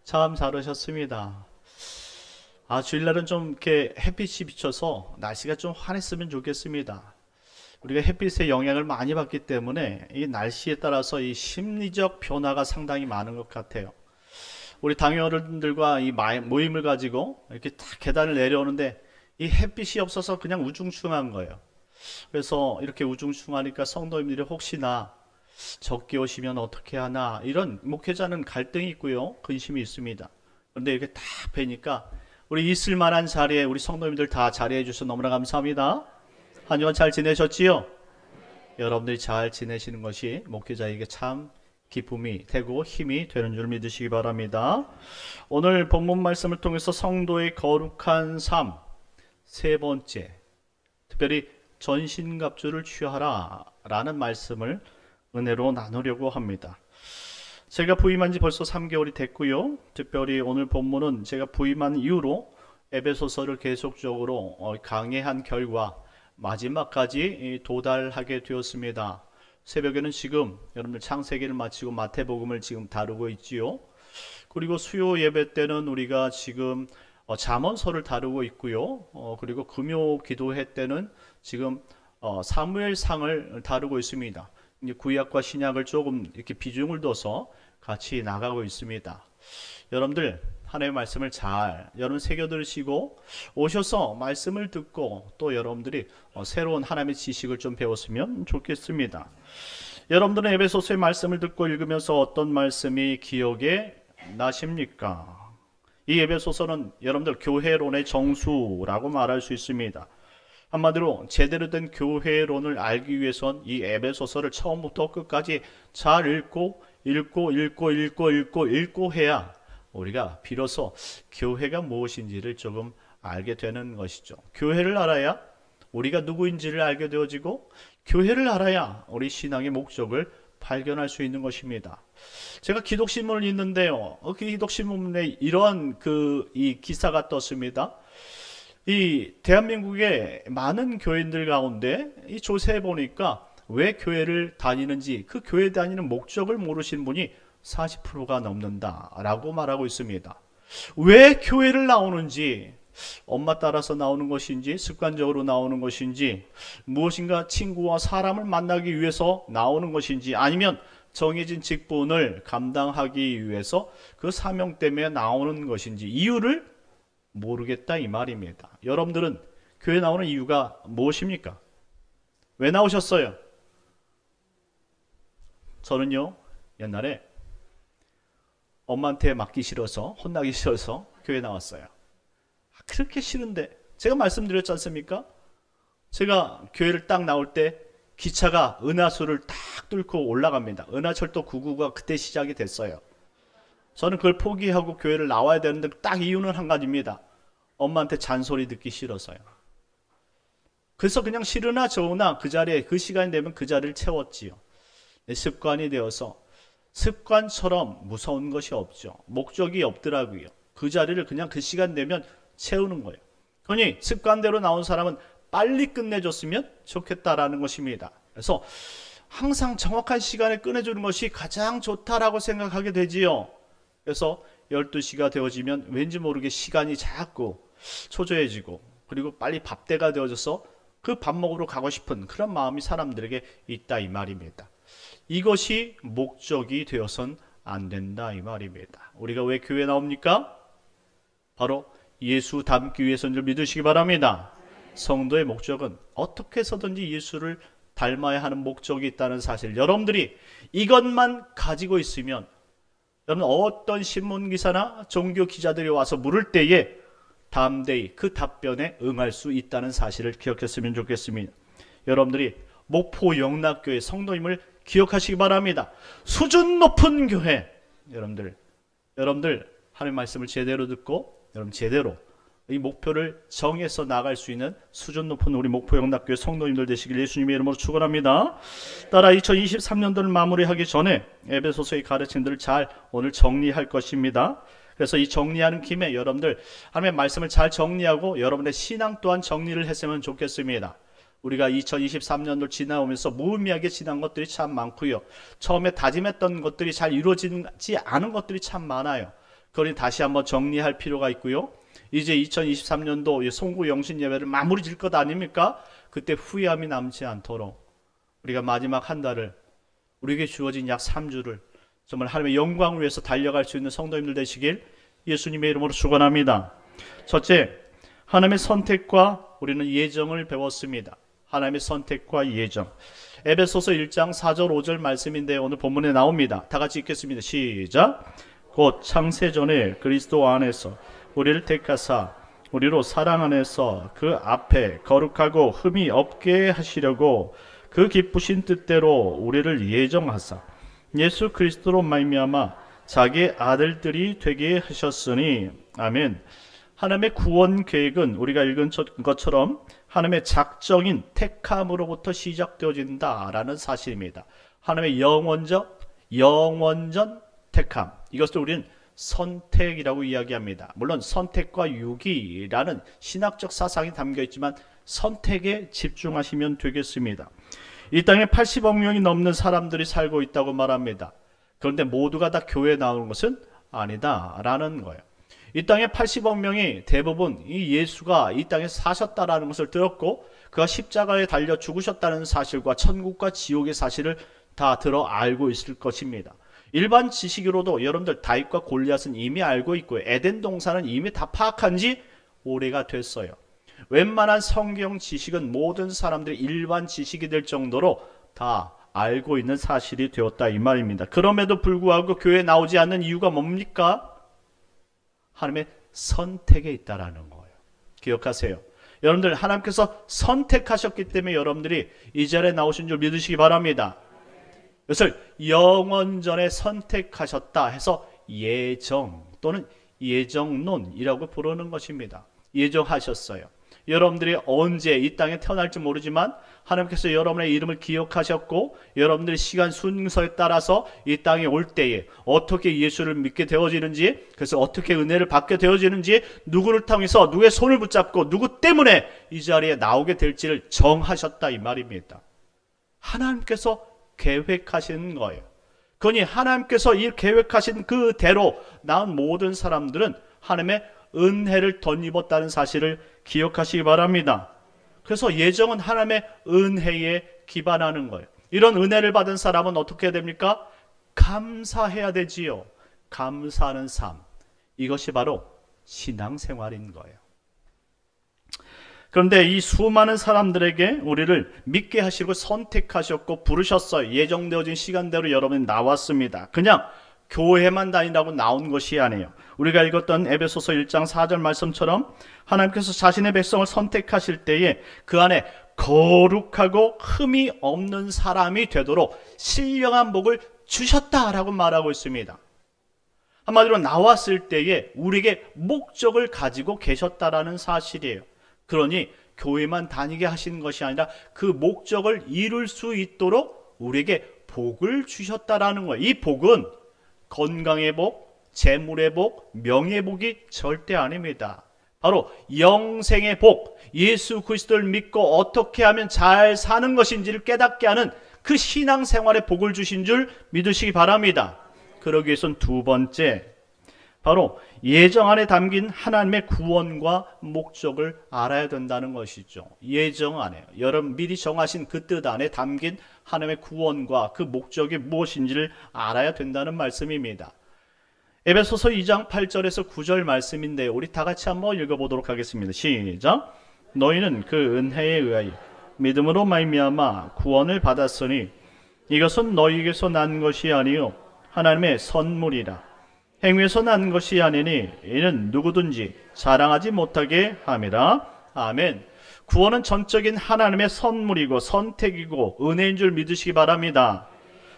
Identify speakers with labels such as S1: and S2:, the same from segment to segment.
S1: 참 잘하셨습니다. 주일날은 좀 이렇게 햇빛이 비쳐서 날씨가 좀 환했으면 좋겠습니다. 우리가 햇빛의 영향을 많이 받기 때문에 이 날씨에 따라서 이 심리적 변화가 상당히 많은 것 같아요. 우리 당회어른들과 이 모임을 가지고 이렇게 딱 계단을 내려오는데 이 햇빛이 없어서 그냥 우중충한 거예요. 그래서 이렇게 우중충하니까 성도님들이 혹시나 적게 오시면 어떻게 하나 이런 목회자는 갈등이 있고요, 근심이 있습니다. 그런데 이렇게 딱 뵈니까 우리 있을 만한 자리에 우리 성도님들 다 자리해 주셔서 너무나 감사합니다. 한 주간 잘 지내셨지요? 여러분들이 잘 지내시는 것이 목회자에게 참 기쁨이 되고 힘이 되는 줄 믿으시기 바랍니다. 오늘 본문 말씀을 통해서 성도의 거룩한 삶 세 번째, 특별히 전신갑주를 취하라 라는 말씀을 은혜로 나누려고 합니다. 제가 부임한 지 벌써 3개월이 됐고요. 특별히 오늘 본문은 제가 부임한 이후로 에베소서를 계속적으로 강해한 결과 마지막까지 도달하게 되었습니다. 새벽에는 지금 여러분들 창세기를 마치고 마태복음을 지금 다루고 있지요. 그리고 수요 예배 때는 우리가 지금 잠언서를 다루고 있고요. 그리고 금요 기도회 때는 지금 사무엘상을 다루고 있습니다. 이제 구약과 신약을 조금 이렇게 비중을 둬서 같이 나가고 있습니다. 여러분들 하나님의 말씀을 잘 여러분 새겨 들으시고 오셔서 말씀을 듣고 또 여러분들이 새로운 하나님의 지식을 좀 배웠으면 좋겠습니다. 여러분들은 에베소서의 말씀을 듣고 읽으면서 어떤 말씀이 기억에 나십니까? 이 에베소서는 여러분들 교회론의 정수라고 말할 수 있습니다. 한마디로 제대로 된 교회론을 알기 위해선 이 에베소서를 처음부터 끝까지 잘 읽고 해야 우리가 비로소 교회가 무엇인지를 조금 알게 되는 것이죠. 교회를 알아야 우리가 누구인지를 알게 되어지고 교회를 알아야 우리 신앙의 목적을 발견할 수 있는 것입니다. 제가 기독신문을 읽는데요. 그 기독신문에 이런 이 기사가 떴습니다. 이 대한민국의 많은 교인들 가운데 이 조사해 보니까 왜 교회를 다니는지 그 교회 다니는 목적을 모르시는 분이 40%가 넘는다라고 말하고 있습니다. 왜 교회를 나오는지, 엄마 따라서 나오는 것인지, 습관적으로 나오는 것인지, 무엇인가 친구와 사람을 만나기 위해서 나오는 것인지, 아니면 정해진 직분을 감당하기 위해서 그 사명 때문에 나오는 것인지 이유를 모르겠다 이 말입니다. 여러분들은 교회 나오는 이유가 무엇입니까? 왜 나오셨어요? 저는요, 옛날에 엄마한테 맞기 싫어서, 혼나기 싫어서 교회 나왔어요. 그렇게 싫은데 제가 말씀드렸지 않습니까? 제가 교회를 딱 나올 때 기차가 은하수를 딱 뚫고 올라갑니다. 은하철도 999가 그때 시작이 됐어요. 저는 그걸 포기하고 교회를 나와야 되는데 딱 이유는 한 가지입니다. 엄마한테 잔소리 듣기 싫어서요. 그래서 그냥 싫으나 좋으나 그 자리에 그 시간이 되면 그 자리를 채웠지요. 습관이 되어서 습관처럼 무서운 것이 없죠. 목적이 없더라고요. 그 자리를 그냥 그 시간 되면 채우는 거예요. 그러니 습관대로 나온 사람은 빨리 끝내줬으면 좋겠다라는 것입니다. 그래서 항상 정확한 시간에 끝내주는 것이 가장 좋다라고 생각하게 되지요. 그래서 12시가 되어지면 왠지 모르게 시간이 자꾸 초조해지고 그리고 빨리 밥때가 되어져서 그 밥 먹으러 가고 싶은 그런 마음이 사람들에게 있다 이 말입니다. 이것이 목적이 되어선 안 된다 이 말입니다. 우리가 왜 교회 나옵니까? 바로 예수 닮기 위해서인 줄 믿으시기 바랍니다. 성도의 목적은 어떻게 해서든지 예수를 닮아야 하는 목적이 있다는 사실, 여러분들이 이것만 가지고 있으면 여러분 어떤 신문기사나 종교 기자들이 와서 물을 때에 담대히 그 답변에 응할 수 있다는 사실을 기억했으면 좋겠습니다. 여러분들이 목포 영락교회 성도님을 기억하시기 바랍니다. 수준 높은 교회. 여러분들 하나님의 말씀을 제대로 듣고 여러분 제대로 이 목표를 정해서 나갈 수 있는 수준 높은 우리 목포 영락교회 성도님들 되시길 예수님의 이름으로 축원합니다. 따라 2023년도를 마무리하기 전에 에베소서의 가르침들을 잘 오늘 정리할 것입니다. 그래서 이 정리하는 김에 여러분들 하나님의 말씀을 잘 정리하고 여러분의 신앙 또한 정리를 했으면 좋겠습니다. 우리가 2023년도 지나오면서 무의미하게 지난 것들이 참 많고요. 처음에 다짐했던 것들이 잘 이루어지지 않은 것들이 참 많아요. 그러니 다시 한번 정리할 필요가 있고요. 이제 2023년도 송구 영신 예배를 마무리 질 것 아닙니까? 그때 후회함이 남지 않도록 우리가 마지막 한 달을, 우리에게 주어진 약 3주를 정말 하나님의 영광을 위해서 달려갈 수 있는 성도님들 되시길 예수님의 이름으로 축원합니다. 첫째, 하나님의 선택과 우리는 예정을 배웠습니다. 하나님의 선택과 예정. 에베소서 1장 4절 5절 말씀인데 오늘 본문에 나옵니다. 다 같이 읽겠습니다. 시작. 곧 창세전에 그리스도 안에서 우리를 택하사 우리로 사랑 안에서 그 앞에 거룩하고 흠이 없게 하시려고 그 기쁘신 뜻대로 우리를 예정하사 예수 그리스도로 말미암아 자기의 아들들이 되게 하셨으니. 아멘. 하나님의 구원 계획은 우리가 읽은 것처럼 하나님의 작정인 택함으로부터 시작되어진다라는 사실입니다. 하나님의 영원전 택함, 이것을 우리는 선택이라고 이야기합니다. 물론 선택과 유기라는 신학적 사상이 담겨있지만 선택에 집중하시면 되겠습니다. 이 땅에 80억 명이 넘는 사람들이 살고 있다고 말합니다. 그런데 모두가 다 교회에 나오는 것은 아니다라는 거예요. 이 땅에 80억 명이 대부분 이 예수가 이 땅에 사셨다라는 것을 들었고 그가 십자가에 달려 죽으셨다는 사실과 천국과 지옥의 사실을 다 들어 알고 있을 것입니다. 일반 지식으로도 여러분들 다윗과 골리앗은 이미 알고 있고요. 에덴 동산은 이미 다 파악한 지 오래가 됐어요. 웬만한 성경 지식은 모든 사람들이 일반 지식이 될 정도로 다 알고 있는 사실이 되었다 이 말입니다. 그럼에도 불구하고 교회에 나오지 않는 이유가 뭡니까? 하나님의 선택에 있다라는 거예요. 기억하세요. 여러분들 하나님께서 선택하셨기 때문에 여러분들이 이 자리에 나오신 줄 믿으시기 바랍니다. 이것을 영원전에 선택하셨다 해서 예정 또는 예정론이라고 부르는 것입니다. 예정하셨어요. 여러분들이 언제 이 땅에 태어날지 모르지만 하나님께서 여러분의 이름을 기억하셨고 여러분들의 시간 순서에 따라서 이 땅에 올 때에 어떻게 예수를 믿게 되어지는지, 그래서 어떻게 은혜를 받게 되어지는지, 누구를 통해서 누구의 손을 붙잡고 누구 때문에 이 자리에 나오게 될지를 정하셨다 이 말입니다. 하나님께서 계획하신 거예요. 그러니 하나님께서 이 계획하신 그대로 나온 모든 사람들은 하나님의 은혜를 덧입었다는 사실을 기억하시기 바랍니다. 그래서 예정은 하나님의 은혜에 기반하는 거예요. 이런 은혜를 받은 사람은 어떻게 해야 됩니까? 감사해야 되지요. 감사하는 삶. 이것이 바로 신앙생활인 거예요. 그런데 이 수많은 사람들에게 우리를 믿게 하시고 선택하셨고 부르셨어요. 예정되어진 시간대로 여러분이 나왔습니다. 그냥 교회만 다니라고 나온 것이 아니에요. 우리가 읽었던 에베소서 1장 4절 말씀처럼 하나님께서 자신의 백성을 선택하실 때에 그 안에 거룩하고 흠이 없는 사람이 되도록 신령한 복을 주셨다라고 말하고 있습니다. 한마디로 나왔을 때에 우리에게 목적을 가지고 계셨다라는 사실이에요. 그러니 교회만 다니게 하신 것이 아니라 그 목적을 이룰 수 있도록 우리에게 복을 주셨다라는 거예요. 이 복은 건강의 복, 재물의 복, 명예의 복이 절대 아닙니다. 바로 영생의 복, 예수 그리스도를 믿고 어떻게 하면 잘 사는 것인지를 깨닫게 하는 그 신앙생활의 복을 주신 줄 믿으시기 바랍니다. 그러기 위해서는 두 번째, 바로 예정 안에 담긴 하나님의 구원과 목적을 알아야 된다는 것이죠. 예정 안에, 여러분 미리 정하신 그 뜻 안에 담긴 하나님의 구원과 그 목적이 무엇인지를 알아야 된다는 말씀입니다. 에베소서 2장 8절에서 9절 말씀인데 우리 다 같이 한번 읽어보도록 하겠습니다. 시작. 너희는 그 은혜에 의하여 믿음으로 말미암아 구원을 받았으니 이것은 너희에게서 난 것이 아니요 하나님의 선물이라. 행위에서 난 것이 아니니 이는 누구든지 자랑하지 못하게 함이라. 아멘. 구원은 전적인 하나님의 선물이고 선택이고 은혜인 줄 믿으시기 바랍니다.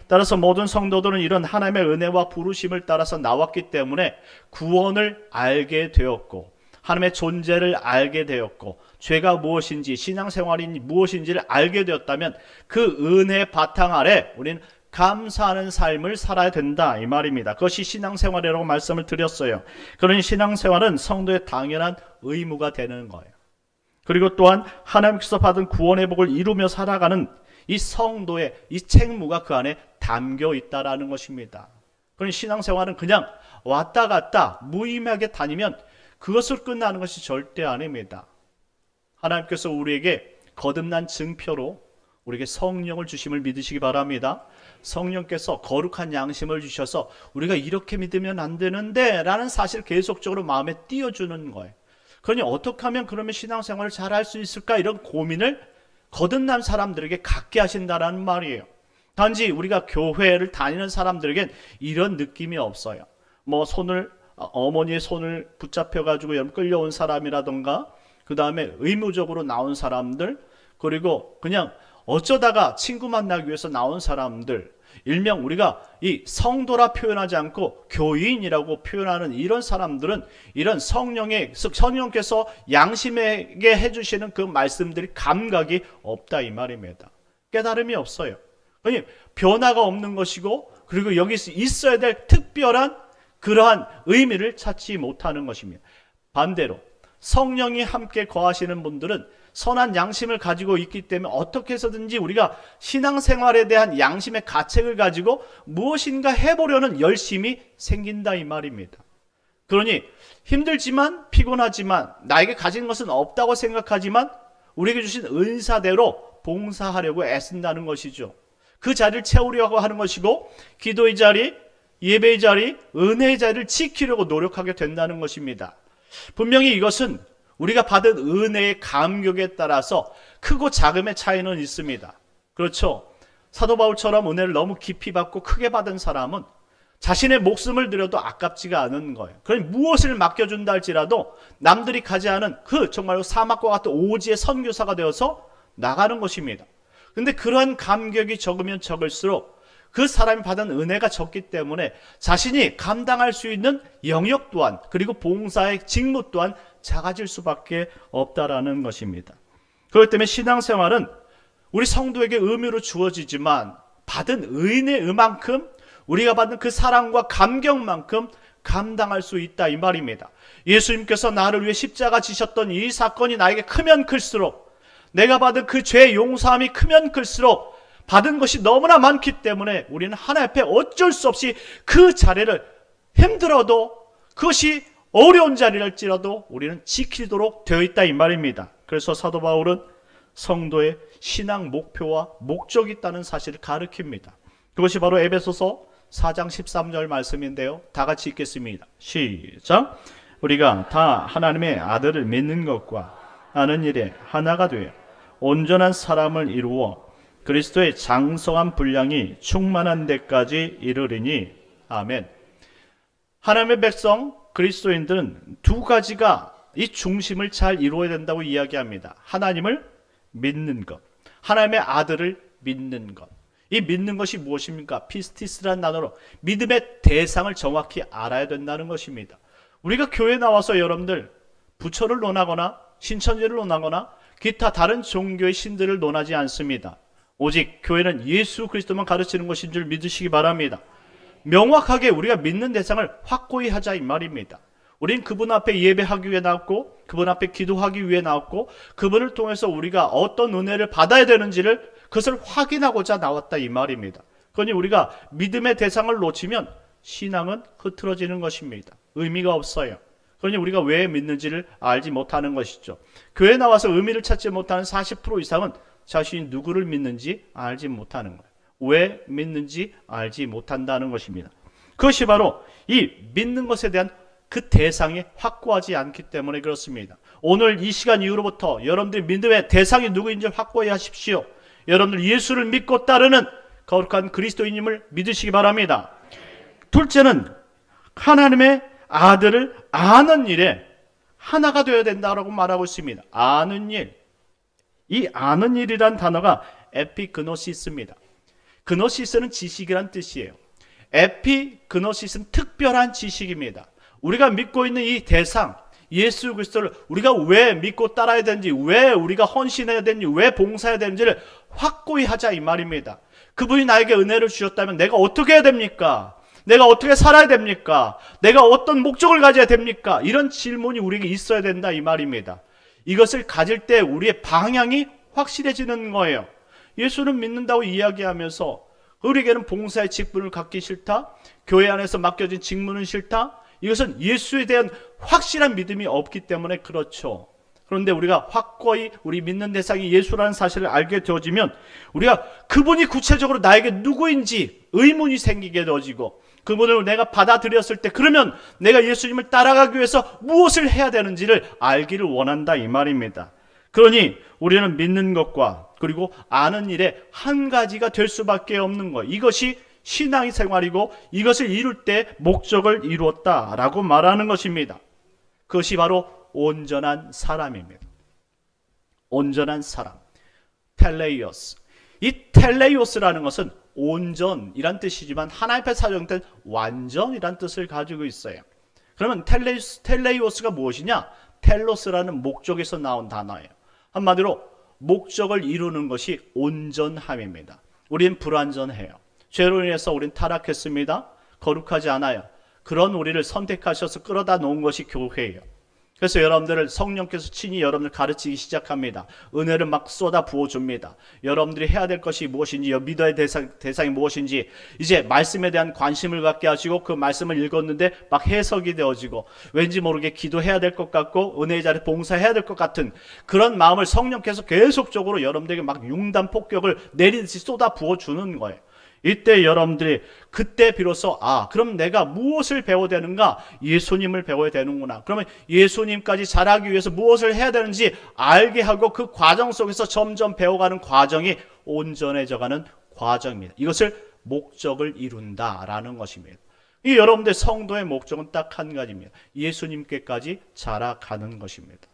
S1: 따라서 모든 성도들은 이런 하나님의 은혜와 부르심을 따라서 나왔기 때문에 구원을 알게 되었고 하나님의 존재를 알게 되었고 죄가 무엇인지 신앙생활이 무엇인지를 알게 되었다면 그 은혜의 바탕 아래 우리는 감사하는 삶을 살아야 된다 이 말입니다. 그것이 신앙생활이라고 말씀을 드렸어요. 그러니 신앙생활은 성도의 당연한 의무가 되는 거예요. 그리고 또한 하나님께서 받은 구원의 복을 이루며 살아가는 이 성도의 이 책무가 그 안에 담겨 있다라는 것입니다. 그러니 신앙생활은 그냥 왔다 갔다 무의미하게 다니면 그것을 끝나는 것이 절대 아닙니다. 하나님께서 우리에게 거듭난 증표로 우리에게 성령을 주심을 믿으시기 바랍니다. 성령께서 거룩한 양심을 주셔서 우리가 이렇게 믿으면 안 되는데 라는 사실을 계속적으로 마음에 띄워주는 거예요. 그러니 어떻게 하면 그러면 신앙생활을 잘 할 수 있을까, 이런 고민을 거듭난 사람들에게 갖게 하신다라는 말이에요. 단지 우리가 교회를 다니는 사람들에겐 이런 느낌이 없어요. 뭐 어머니의 손을 붙잡혀가지고 여러분 끌려온 사람이라던가, 그 다음에 의무적으로 나온 사람들, 그리고 그냥 어쩌다가 친구 만나기 위해서 나온 사람들, 일명 우리가 이 성도라 표현하지 않고 교인이라고 표현하는 이런 사람들은 이런 성령께서 양심에게 해주시는 그 말씀들이 감각이 없다 이 말입니다. 깨달음이 없어요. 그러니 변화가 없는 것이고, 그리고 여기 있어야 될 특별한 그러한 의미를 찾지 못하는 것입니다. 반대로 성령이 함께 거하시는 분들은 선한 양심을 가지고 있기 때문에 어떻게 해서든지 우리가 신앙생활에 대한 양심의 가책을 가지고 무엇인가 해보려는 열심이 생긴다 이 말입니다. 그러니 힘들지만, 피곤하지만, 나에게 가진 것은 없다고 생각하지만 우리에게 주신 은사대로 봉사하려고 애쓴다는 것이죠. 그 자리를 채우려고 하는 것이고, 기도의 자리, 예배의 자리, 은혜의 자리를 지키려고 노력하게 된다는 것입니다. 분명히 이것은 우리가 받은 은혜의 감격에 따라서 크고 작음의 차이는 있습니다. 그렇죠? 사도 바울처럼 은혜를 너무 깊이 받고 크게 받은 사람은 자신의 목숨을 들여도 아깝지가 않은 거예요. 그러니 무엇을 맡겨준다 할지라도 남들이 가지 않은 그 정말로 사막과 같은 오지의 선교사가 되어서 나가는 것입니다. 근데 그러한 감격이 적으면 적을수록 그 사람이 받은 은혜가 적기 때문에 자신이 감당할 수 있는 영역 또한, 그리고 봉사의 직무 또한 작아질 수밖에 없다라는 것입니다. 그렇기 때문에 신앙생활은 우리 성도에게 의무로 주어지지만 받은 은혜만큼, 우리가 받은 그 사랑과 감격만큼 감당할 수 있다 이 말입니다. 예수님께서 나를 위해 십자가 지셨던 이 사건이 나에게 크면 클수록, 내가 받은 그 죄의 용서함이 크면 클수록 받은 것이 너무나 많기 때문에 우리는 하나님 앞에 어쩔 수 없이 그 자리를, 힘들어도 그것이 어려운 자리랄지라도 우리는 지키도록 되어 있다 이 말입니다. 그래서 사도 바울은 성도의 신앙 목표와 목적이 있다는 사실을 가르칩니다. 그것이 바로 에베소서 4장 13절 말씀인데요. 다 같이 읽겠습니다. 시작. 우리가 다 하나님의 아들을 믿는 것과 아는 일에 하나가 되어 온전한 사람을 이루어 그리스도의 장성한 분량이 충만한 데까지 이르리니. 아멘. 하나님의 백성 그리스도인들은 두 가지가 이 중심을 잘 이루어야 된다고 이야기합니다. 하나님을 믿는 것, 하나님의 아들을 믿는 것. 이 믿는 것이 무엇입니까? 피스티스라는 단어로 믿음의 대상을 정확히 알아야 된다는 것입니다. 우리가 교회에 나와서 여러분들 부처를 논하거나 신천지를 논하거나 기타 다른 종교의 신들을 논하지 않습니다. 오직 교회는 예수 그리스도만 가르치는 것인 줄 믿으시기 바랍니다. 명확하게 우리가 믿는 대상을 확고히 하자 이 말입니다. 우린 그분 앞에 예배하기 위해 나왔고, 그분 앞에 기도하기 위해 나왔고, 그분을 통해서 우리가 어떤 은혜를 받아야 되는지를 그것을 확인하고자 나왔다 이 말입니다. 그러니 우리가 믿음의 대상을 놓치면 신앙은 흐트러지는 것입니다. 의미가 없어요. 그러니 우리가 왜 믿는지를 알지 못하는 것이죠. 교회에 나와서 의미를 찾지 못하는 40% 이상은 자신이 누구를 믿는지 알지 못하는 거예요. 왜 믿는지 알지 못한다는 것입니다. 그것이 바로 이 믿는 것에 대한 그 대상이 확고하지 않기 때문에 그렇습니다. 오늘 이 시간 이후로부터 여러분들이 믿음의 대상이 누구인지 확고히 하십시오. 여러분들 예수를 믿고 따르는 거룩한 그리스도인임을 믿으시기 바랍니다. 둘째는 하나님의 아들을 아는 일에 하나가 되어야 된다고 말하고 있습니다. 아는 일. 이 아는 일이란 단어가 에피그노시스입니다. 그노시스는 지식이란 뜻이에요. 에피그노시스는 특별한 지식입니다. 우리가 믿고 있는 이 대상, 예수 그리스도를 우리가 왜 믿고 따라야 되는지, 왜 우리가 헌신해야 되는지, 왜 봉사해야 되는지를 확고히 하자 이 말입니다. 그분이 나에게 은혜를 주셨다면 내가 어떻게 해야 됩니까? 내가 어떻게 살아야 됩니까? 내가 어떤 목적을 가져야 됩니까? 이런 질문이 우리에게 있어야 된다 이 말입니다. 이것을 가질 때 우리의 방향이 확실해지는 거예요. 예수를 믿는다고 이야기하면서 우리에게는 봉사의 직분을 갖기 싫다? 교회 안에서 맡겨진 직무는 싫다? 이것은 예수에 대한 확실한 믿음이 없기 때문에 그렇죠. 그런데 우리가 확고히 우리 믿는 대상이 예수라는 사실을 알게 되어지면 우리가 그분이 구체적으로 나에게 누구인지 의문이 생기게 되어지고, 그분을 내가 받아들였을 때 그러면 내가 예수님을 따라가기 위해서 무엇을 해야 되는지를 알기를 원한다, 이 말입니다. 그러니 우리는 믿는 것과 그리고 아는 일에 한 가지가 될 수밖에 없는 거예요. 이것이 신앙의 생활이고 이것을 이룰 때 목적을 이루었다라고 말하는 것입니다. 그것이 바로 온전한 사람입니다. 온전한 사람, 텔레이오스. 이 텔레이오스라는 것은 온전이란 뜻이지만 하나님 앞에 사용된 완전이란 뜻을 가지고 있어요. 그러면 텔레이오스가 무엇이냐? 텔로스라는 목적에서 나온 단어예요. 한마디로 목적을 이루는 것이 온전함입니다. 우린 불완전해요. 죄로 인해서 우린 타락했습니다. 거룩하지 않아요. 그런 우리를 선택하셔서 끌어다 놓은 것이 교회예요. 그래서 여러분들을 성령께서 친히 여러분을 가르치기 시작합니다. 은혜를 막 쏟아 부어줍니다. 여러분들이 해야 될 것이 무엇인지, 믿어야 될 대상이 무엇인지, 이제 말씀에 대한 관심을 갖게 하시고 그 말씀을 읽었는데 막 해석이 되어지고 왠지 모르게 기도해야 될 것 같고 은혜의 자리에 봉사해야 될 것 같은 그런 마음을 성령께서 계속적으로 여러분들에게 막 융단 폭격을 내리듯이 쏟아 부어주는 거예요. 이때 여러분들이 그때 비로소 그럼 내가 무엇을 배워야 되는가? 예수님을 배워야 되는구나. 그러면 예수님까지 자라기 위해서 무엇을 해야 되는지 알게 하고 그 과정 속에서 점점 배워가는 과정이 온전해져가는 과정입니다. 이것을 목적을 이룬다라는 것입니다. 이 여러분들 성도의 목적은 딱 한 가지입니다. 예수님께까지 자라가는 것입니다.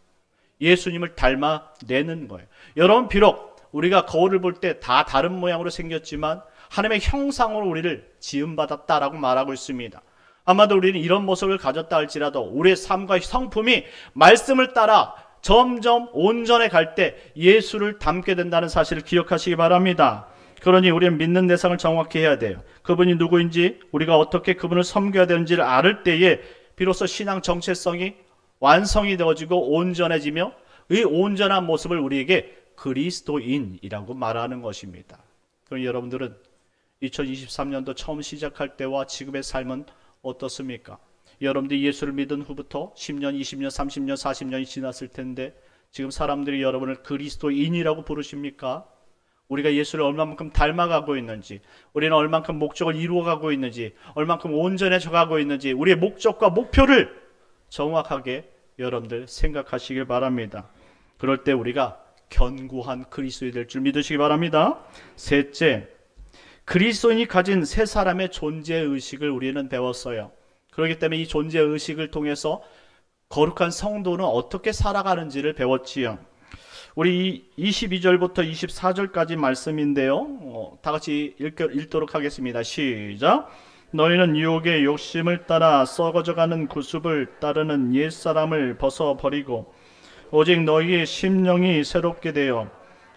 S1: 예수님을 닮아내는 거예요. 여러분, 비록 우리가 거울을 볼 때 다 다른 모양으로 생겼지만 하나님의 형상으로 우리를 지음받았다라고 말하고 있습니다. 아마도 우리는 이런 모습을 가졌다 할지라도 우리의 삶과 성품이 말씀을 따라 점점 온전해 갈 때 예수를 닮게 된다는 사실을 기억하시기 바랍니다. 그러니 우리는 믿는 대상을 정확히 해야 돼요. 그분이 누구인지, 우리가 어떻게 그분을 섬겨야 되는지를 알을 때에 비로소 신앙 정체성이 완성이 되어지고 온전해지며 이 온전한 모습을 우리에게 그리스도인이라고 말하는 것입니다. 그럼 여러분들은 2023년도 처음 시작할 때와 지금의 삶은 어떻습니까? 여러분들이 예수를 믿은 후부터 10년, 20년, 30년, 40년이 지났을 텐데 지금 사람들이 여러분을 그리스도인이라고 부르십니까? 우리가 예수를 얼마만큼 닮아가고 있는지, 우리는 얼만큼 목적을 이루어가고 있는지, 얼만큼 온전해져 가고 있는지 우리의 목적과 목표를 정확하게 여러분들 생각하시길 바랍니다. 그럴 때 우리가 견고한 그리스도인이 될 줄 믿으시기 바랍니다. 셋째, 그리스도인이 가진 세 사람의 존재의식을 우리는 배웠어요. 그렇기 때문에 이 존재의식을 통해서 거룩한 성도는 어떻게 살아가는지를 배웠지요. 우리 22절부터 24절까지 말씀인데요. 다 같이 읽도록 하겠습니다. 시작. 너희는 유혹의 욕심을 따라 썩어져가는 구습을 따르는 옛사람을 벗어버리고 오직 너희의 심령이 새롭게 되어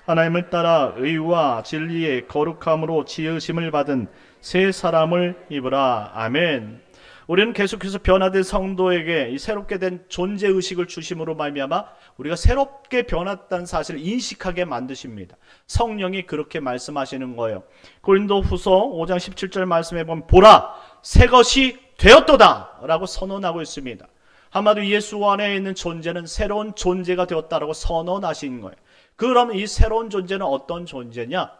S1: 하나님을 따라 의와 진리의 거룩함으로 지으심을 받은 새 사람을 입으라. 아멘. 우리는 계속해서 변화된 성도에게 이 새롭게 된 존재의식을 주심으로 말미암아 우리가 새롭게 변했다는 사실을 인식하게 만드십니다. 성령이 그렇게 말씀하시는 거예요. 고린도후서 5장 17절 말씀해 보면 보라 새 것이 되었도다 라고 선언하고 있습니다. 한마디로 예수 안에 있는 존재는 새로운 존재가 되었다라고 선언하신 거예요. 그럼 이 새로운 존재는 어떤 존재냐?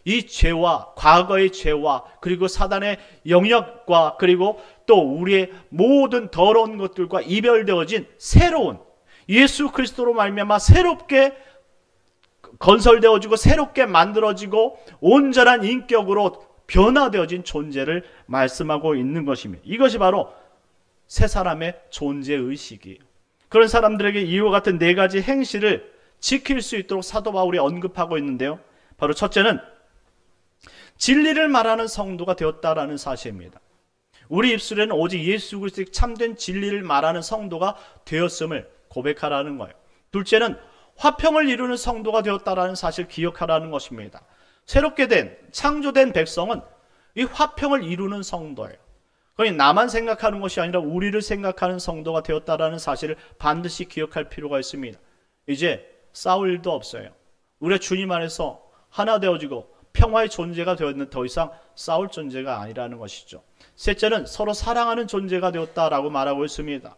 S1: 이 죄와 과거의 죄와 그리고 사단의 영역과 그리고 또 우리의 모든 더러운 것들과 이별되어진 새로운 예수 그리스도로 말미암아 새롭게 건설되어지고 새롭게 만들어지고 온전한 인격으로 변화되어진 존재를 말씀하고 있는 것입니다. 이것이 바로 새 사람의 존재의식이에요. 그런 사람들에게 이와 같은 네 가지 행실을 지킬 수 있도록 사도 바울이 언급하고 있는데요. 바로 첫째는 진리를 말하는 성도가 되었다라는 사실입니다. 우리 입술에는 오직 예수 그리스도의 참된 진리를 말하는 성도가 되었음을 고백하라는 거예요. 둘째는 화평을 이루는 성도가 되었다라는 사실을 기억하라는 것입니다. 새롭게 된 창조된 백성은 이 화평을 이루는 성도예요. 그러니 나만 생각하는 것이 아니라 우리를 생각하는 성도가 되었다라는 사실을 반드시 기억할 필요가 있습니다. 이제 싸울 일도 없어요. 우리가 주님 안에서 하나 되어지고 평화의 존재가 되었는 더 이상 싸울 존재가 아니라는 것이죠. 셋째는 서로 사랑하는 존재가 되었다라고 말하고 있습니다.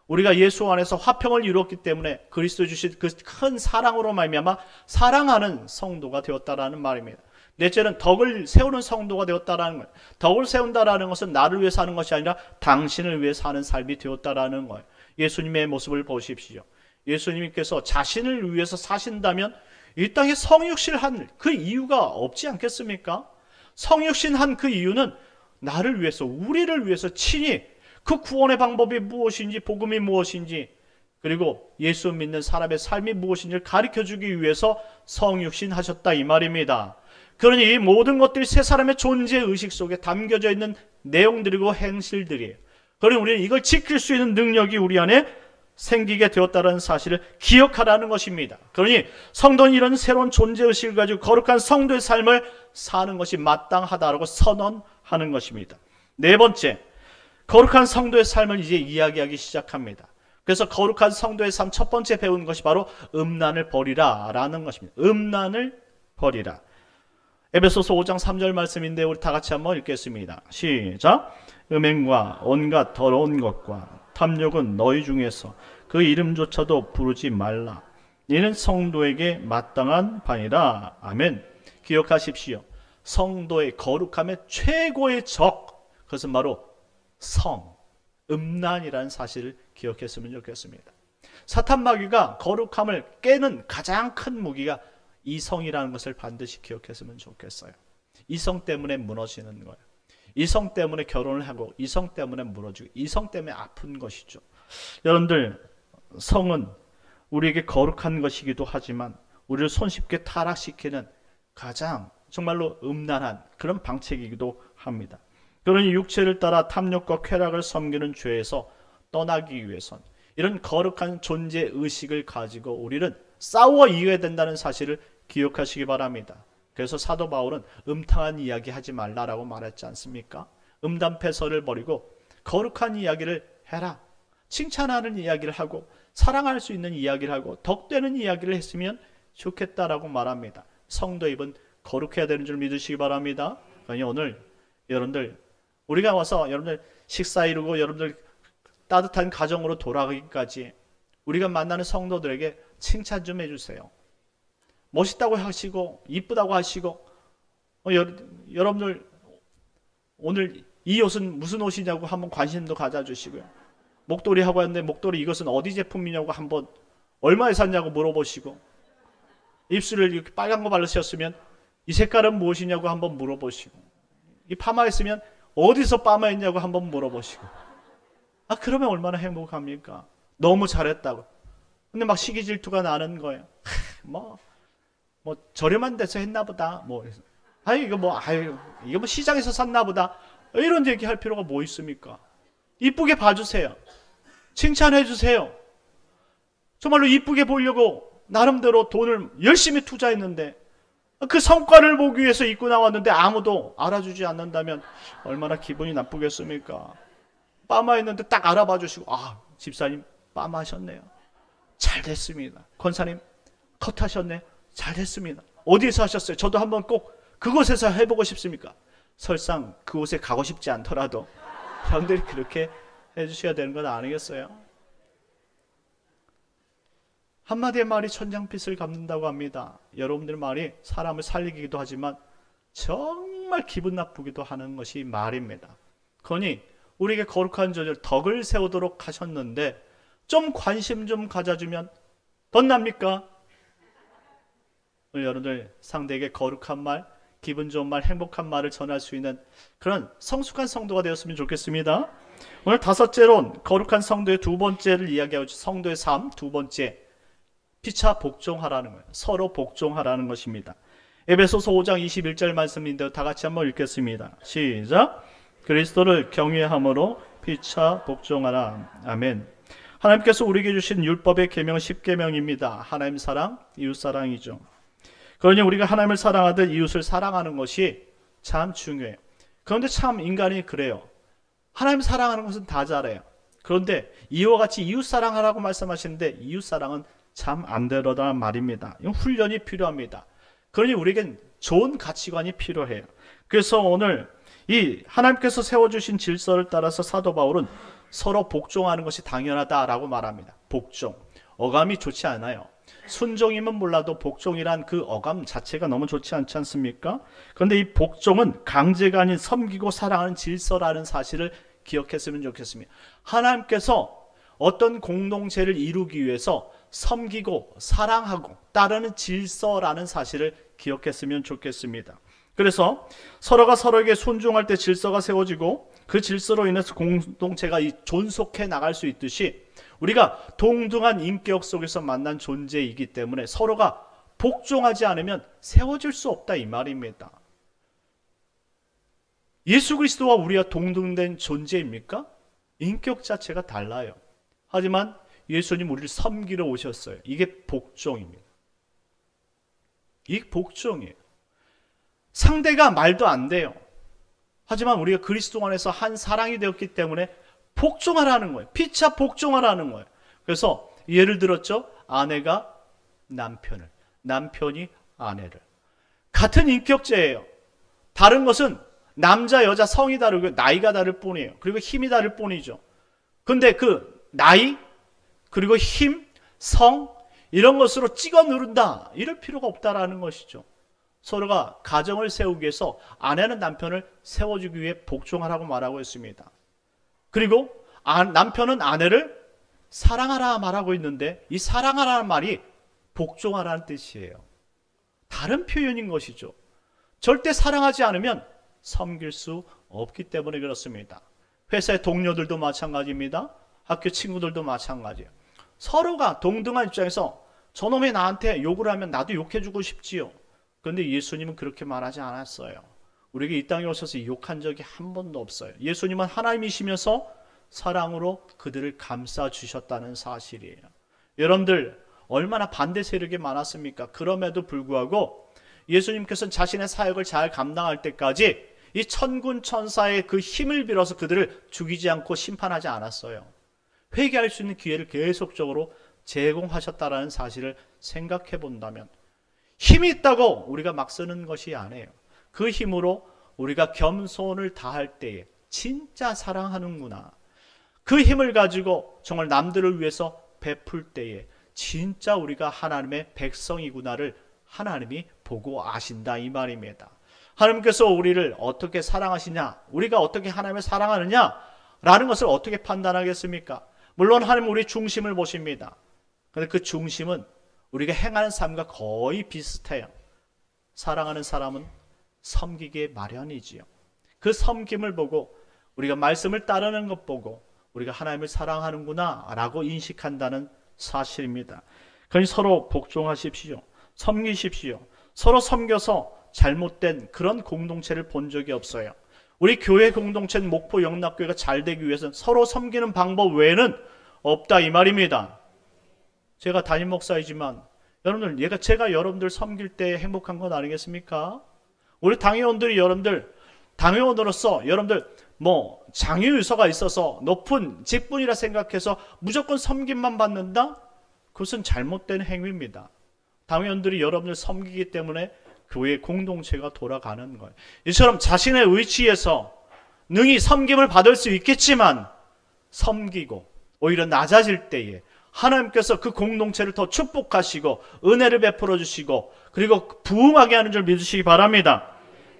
S1: 우리가 예수 안에서 화평을 이루었기 때문에 그리스도 주신 그 큰 사랑으로 말미암아 사랑하는 성도가 되었다라는 말입니다. 넷째는 덕을 세우는 성도가 되었다라는 거예요. 덕을 세운다라는 것은 나를 위해 사는 것이 아니라 당신을 위해 사는 삶이 되었다라는 거예요. 예수님의 모습을 보십시오. 예수님께서 자신을 위해서 사신다면 이 땅에 성육신한 그 이유가 없지 않겠습니까? 성육신한 그 이유는 나를 위해서, 우리를 위해서 친히 그 구원의 방법이 무엇인지, 복음이 무엇인지, 그리고 예수 믿는 사람의 삶이 무엇인지를 가르쳐주기 위해서 성육신하셨다 이 말입니다. 그러니 이 모든 것들이 세 사람의 존재의식 속에 담겨져 있는 내용들이고 행실들이에요. 그러니 우리는 이걸 지킬 수 있는 능력이 우리 안에 생기게 되었다는 사실을 기억하라는 것입니다. 그러니 성도는 이런 새로운 존재의식을 가지고 거룩한 성도의 삶을 사는 것이 마땅하다고 선언하는 것입니다. 네 번째, 거룩한 성도의 삶을 이제 이야기하기 시작합니다. 그래서 거룩한 성도의 삶 첫 번째 배운 것이 바로 음란을 버리라 라는 것입니다. 음란을 버리라. 에베소서 5장 3절 말씀인데 우리 다 같이 한번 읽겠습니다. 시작. 음행과 온갖 더러운 것과 탐욕은 너희 중에서 그 이름조차도 부르지 말라. 이는 성도에게 마땅한 바니라. 아멘. 기억하십시오. 성도의 거룩함의 최고의 적, 그것은 바로 음란이라는 사실을 기억했으면 좋겠습니다. 사탄 마귀가 거룩함을 깨는 가장 큰 무기가 이성이라는 것을 반드시 기억했으면 좋겠어요. 이성 때문에 무너지는 거예요. 이성 때문에 결혼을 하고 이성 때문에 무너지고 이성 때문에 아픈 것이죠. 여러분들, 성은 우리에게 거룩한 것이기도 하지만 우리를 손쉽게 타락시키는 가장 정말로 음란한 그런 방책이기도 합니다. 그러니 육체를 따라 탐욕과 쾌락을 섬기는 죄에서 떠나기 위해선 이런 거룩한 존재 의식을 가지고 우리는 싸워 이겨야 된다는 사실을 기억하시기 바랍니다. 그래서 사도 바울은 음탕한 이야기 하지 말라라고 말했지 않습니까? 음담패설을 버리고 거룩한 이야기를 해라. 칭찬하는 이야기를 하고 사랑할 수 있는 이야기를 하고 덕되는 이야기를 했으면 좋겠다라고 말합니다. 성도의 입은 거룩해야 되는 줄 믿으시기 바랍니다. 그러니 오늘 여러분들, 우리가 와서 여러분들 식사 이루고 여러분들 따뜻한 가정으로 돌아가기까지 우리가 만나는 성도들에게 칭찬 좀 해주세요. 멋있다고 하시고 이쁘다고 하시고 여러분들 오늘 이 옷은 무슨 옷이냐고 한번 관심도 가져주시고요. 목도리 하고 왔는데 목도리 이것은 어디 제품이냐고 한번 얼마에 샀냐고 물어보시고, 입술을 이렇게 빨간 거 바르셨으면 이 색깔은 무엇이냐고 한번 물어보시고, 이 파마했으면 어디서 파마했냐고 한번 물어보시고, 그러면 얼마나 행복합니까? 너무 잘했다고. 근데 막 시기 질투가 나는 거예요. 뭐 저렴한 데서 했나 보다. 이거 뭐 시장에서 샀나 보다. 이런 얘기할 필요가 뭐 있습니까? 이쁘게 봐주세요. 칭찬해 주세요. 정말로 이쁘게 보려고 나름대로 돈을 열심히 투자했는데 그 성과를 보기 위해서 입고 나왔는데 아무도 알아주지 않는다면 얼마나 기분이 나쁘겠습니까? 빠마했는데 딱 알아봐 주시고, 집사님 빠마하셨네요. 잘 됐습니다. 권사님 컷하셨네. 잘 됐습니다. 어디에서 하셨어요? 저도 한번 꼭 그곳에서 해보고 싶습니까? 설상 그곳에 가고 싶지 않더라도 형들이 그렇게 해주셔야 되는 건 아니겠어요? 한마디의 말이 천냥빚을 갚는다고 합니다. 여러분들 말이 사람을 살리기도 하지만 정말 기분 나쁘기도 하는 것이 말입니다. 그러니 우리에게 거룩한 존재, 덕을 세우도록 하셨는데 좀 관심 좀 가져주면 덧납니까? 오늘 여러분들 상대에게 거룩한 말, 기분 좋은 말, 행복한 말을 전할 수 있는 그런 성숙한 성도가 되었으면 좋겠습니다. 오늘 다섯째로 거룩한 성도의 두 번째를 이야기하고, 성도의 삶 두 번째, 피차 복종하라는 거예요. 서로 복종하라는 것입니다. 에베소서 5장 21절 말씀인데요. 다 같이 한번 읽겠습니다. 시작. 그리스도를 경외함으로 피차 복종하라. 아멘. 하나님께서 우리에게 주신 율법의 계명은 10계명입니다. 하나님 사랑, 이웃 사랑이죠. 그러니 우리가 하나님을 사랑하듯 이웃을 사랑하는 것이 참 중요해요. 그런데 참 인간이 그래요. 하나님 사랑하는 것은 다 잘해요. 그런데 이와 같이 이웃 사랑하라고 말씀하시는데 이웃 사랑은 참 안 되려다는 말입니다. 이건 훈련이 필요합니다. 그러니 우리에겐 좋은 가치관이 필요해요. 그래서 오늘 이 하나님께서 세워주신 질서를 따라서 사도 바울은 서로 복종하는 것이 당연하다라고 말합니다. 복종. 어감이 좋지 않아요. 순종이면 몰라도 복종이란 그 어감 자체가 너무 좋지 않지 않습니까? 그런데 이 복종은 강제가 아닌 섬기고 사랑하는 질서라는 사실을 기억했으면 좋겠습니다. 하나님께서 어떤 공동체를 이루기 위해서 섬기고 사랑하고 따르는 질서라는 사실을 기억했으면 좋겠습니다. 그래서 서로가 서로에게 순종할 때 질서가 세워지고 그 질서로 인해서 공동체가 존속해 나갈 수 있듯이 우리가 동등한 인격 속에서 만난 존재이기 때문에 서로가 복종하지 않으면 세워질 수 없다 이 말입니다. 예수 그리스도와 우리가 동등된 존재입니까? 인격 자체가 달라요. 하지만 예수님 우리를 섬기러 오셨어요. 이게 복종입니다. 이게 복종이에요. 상대가 말도 안 돼요. 하지만 우리가 그리스도 안에서 한 사랑이 되었기 때문에 복종하라는 거예요. 피차 복종하라는 거예요. 그래서 예를 들었죠. 아내가 남편을, 남편이 아내를. 같은 인격체예요. 다른 것은 남자, 여자 성이 다르고 나이가 다를 뿐이에요. 그리고 힘이 다를 뿐이죠. 근데 그 나이, 그리고 힘, 성 이런 것으로 찍어 누른다. 이럴 필요가 없다라는 것이죠. 서로가 가정을 세우기 위해서 아내는 남편을 세워주기 위해 복종하라고 말하고 있습니다. 그리고 남편은 아내를 사랑하라 말하고 있는데 이 사랑하라는 말이 복종하라는 뜻이에요. 다른 표현인 것이죠. 절대 사랑하지 않으면 섬길 수 없기 때문에 그렇습니다. 회사의 동료들도 마찬가지입니다. 학교 친구들도 마찬가지예요. 서로가 동등한 입장에서 저놈이 나한테 욕을 하면 나도 욕해주고 싶지요. 그런데 예수님은 그렇게 말하지 않았어요. 우리에게 이 땅에 오셔서 욕한 적이 한 번도 없어요. 예수님은 하나님이시면서 사랑으로 그들을 감싸주셨다는 사실이에요. 여러분들 얼마나 반대 세력이 많았습니까? 그럼에도 불구하고 예수님께서는 자신의 사역을 잘 감당할 때까지 이 천군 천사의 그 힘을 빌어서 그들을 죽이지 않고 심판하지 않았어요. 회개할 수 있는 기회를 계속적으로 제공하셨다는 사실을 생각해 본다면 힘이 있다고 우리가 막 쓰는 것이 아니에요. 그 힘으로 우리가 겸손을 다할 때에 진짜 사랑하는구나. 그 힘을 가지고 정말 남들을 위해서 베풀 때에 진짜 우리가 하나님의 백성이구나를 하나님이 보고 아신다 이 말입니다. 하나님께서 우리를 어떻게 사랑하시냐, 우리가 어떻게 하나님을 사랑하느냐 라는 것을 어떻게 판단하겠습니까? 물론 하나님은 우리 중심을 보십니다. 그런데 그 중심은 우리가 행하는 삶과 거의 비슷해요. 사랑하는 사람은 섬기기에 마련이지요. 그 섬김을 보고 우리가 말씀을 따르는 것 보고 우리가 하나님을 사랑하는구나 라고 인식한다는 사실입니다. 그러니 서로 복종하십시오. 섬기십시오. 서로 섬겨서 잘못된 그런 공동체를 본 적이 없어요. 우리 교회 공동체는 목포 영락교회가 잘 되기 위해서는 서로 섬기는 방법 외에는 없다 이 말입니다. 제가 담임 목사이지만 여러분들 제가 여러분들 섬길 때 행복한 건 아니겠습니까? 우리 당회원들이 여러분들 당회원으로서 여러분들 장유유서가 있어서 높은 직분이라 생각해서 무조건 섬김만 받는다? 그것은 잘못된 행위입니다. 당회원들이 여러분들 섬기기 때문에 교회 공동체가 돌아가는 거예요. 이처럼 자신의 위치에서 능히 섬김을 받을 수 있겠지만 섬기고 오히려 낮아질 때에 하나님께서 그 공동체를 더 축복하시고 은혜를 베풀어 주시고 그리고 부흥하게 하는 줄 믿으시기 바랍니다.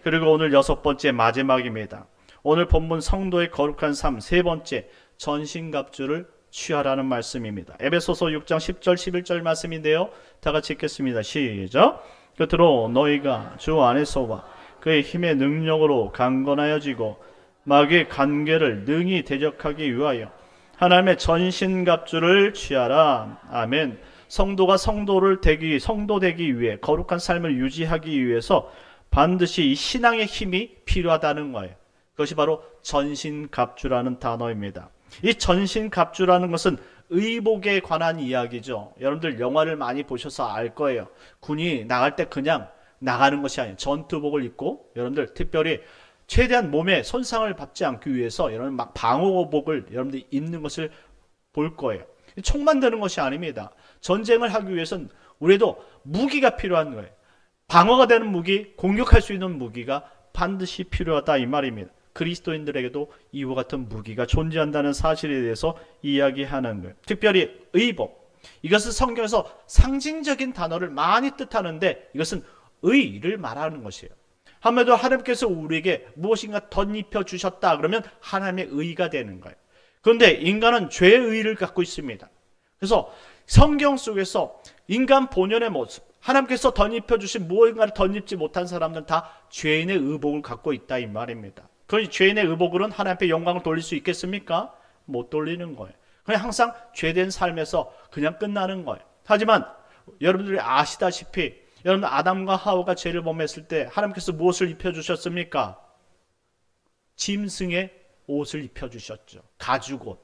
S1: 그리고 오늘 6번째 마지막입니다. 오늘 본문 성도의 거룩한 삶 3번째 전신갑주를 취하라는 말씀입니다. 에베소서 6장 10절 11절 말씀인데요. 다 같이 읽겠습니다. 시작. 끝으로 너희가 주 안에서와 그의 힘의 능력으로 강건하여지고 마귀의 관계를 능히 대적하기 위하여 하나님의 전신갑주를 취하라. 아멘. 성도가 성도 되기 위해 거룩한 삶을 유지하기 위해서 반드시 이 신앙의 힘이 필요하다는 거예요. 그것이 바로 전신갑주라는 단어입니다. 이 전신갑주라는 것은 의복에 관한 이야기죠. 여러분들 영화를 많이 보셔서 알 거예요. 군이 나갈 때 그냥 나가는 것이 아니에요. 전투복을 입고 여러분들 특별히 최대한 몸에 손상을 받지 않기 위해서 여러분 막 방호복을 여러분들이 입는 것을 볼 거예요. 총만 드는 것이 아닙니다. 전쟁을 하기 위해서는 우리도 무기가 필요한 거예요. 방어가 되는 무기, 공격할 수 있는 무기가 반드시 필요하다 이 말입니다. 그리스도인들에게도 이와 같은 무기가 존재한다는 사실에 대해서 이야기하는 거예요. 특별히 의복. 이것은 성경에서 상징적인 단어를 많이 뜻하는데 이것은 의를 말하는 것이에요. 한마디로 하나님께서 우리에게 무엇인가 덧입혀 주셨다 그러면 하나님의 의가 되는 거예요. 그런데 인간은 죄의 의를 갖고 있습니다. 그래서 성경 속에서 인간 본연의 모습, 하나님께서 덧입혀 주신 무언가를 덧입지 못한 사람들은 다 죄인의 의복을 갖고 있다 이 말입니다. 그러니 죄인의 의복으로는 하나님 앞에 영광을 돌릴 수 있겠습니까? 못 돌리는 거예요. 그냥 항상 죄된 삶에서 그냥 끝나는 거예요. 하지만 여러분들이 아시다시피 여러분 아담과 하와가 죄를 범했을 때 하나님께서 무엇을 입혀주셨습니까? 짐승의 옷을 입혀주셨죠. 가죽옷.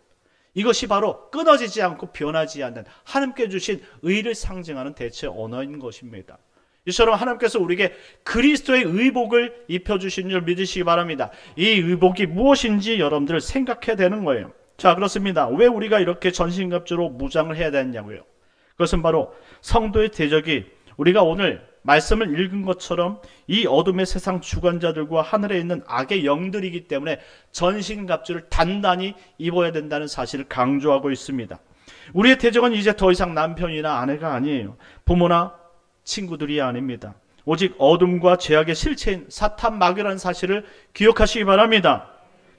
S1: 이것이 바로 끊어지지 않고 변하지 않는 하나님께 주신 의를 상징하는 대체 언어인 것입니다. 이처럼 하나님께서 우리에게 그리스도의 의복을 입혀주신 줄 믿으시기 바랍니다. 이 의복이 무엇인지 여러분들 생각해야 되는 거예요. 자, 그렇습니다. 왜 우리가 이렇게 전신갑주로 무장을 해야 되느냐고요. 그것은 바로 성도의 대적이 우리가 오늘 말씀을 읽은 것처럼 이 어둠의 세상 주관자들과 하늘에 있는 악의 영들이기 때문에 전신갑주를 단단히 입어야 된다는 사실을 강조하고 있습니다. 우리의 대적은 이제 더 이상 남편이나 아내가 아니에요. 부모나 친구들이 아닙니다. 오직 어둠과 죄악의 실체인 사탄 마귀라는 사실을 기억하시기 바랍니다.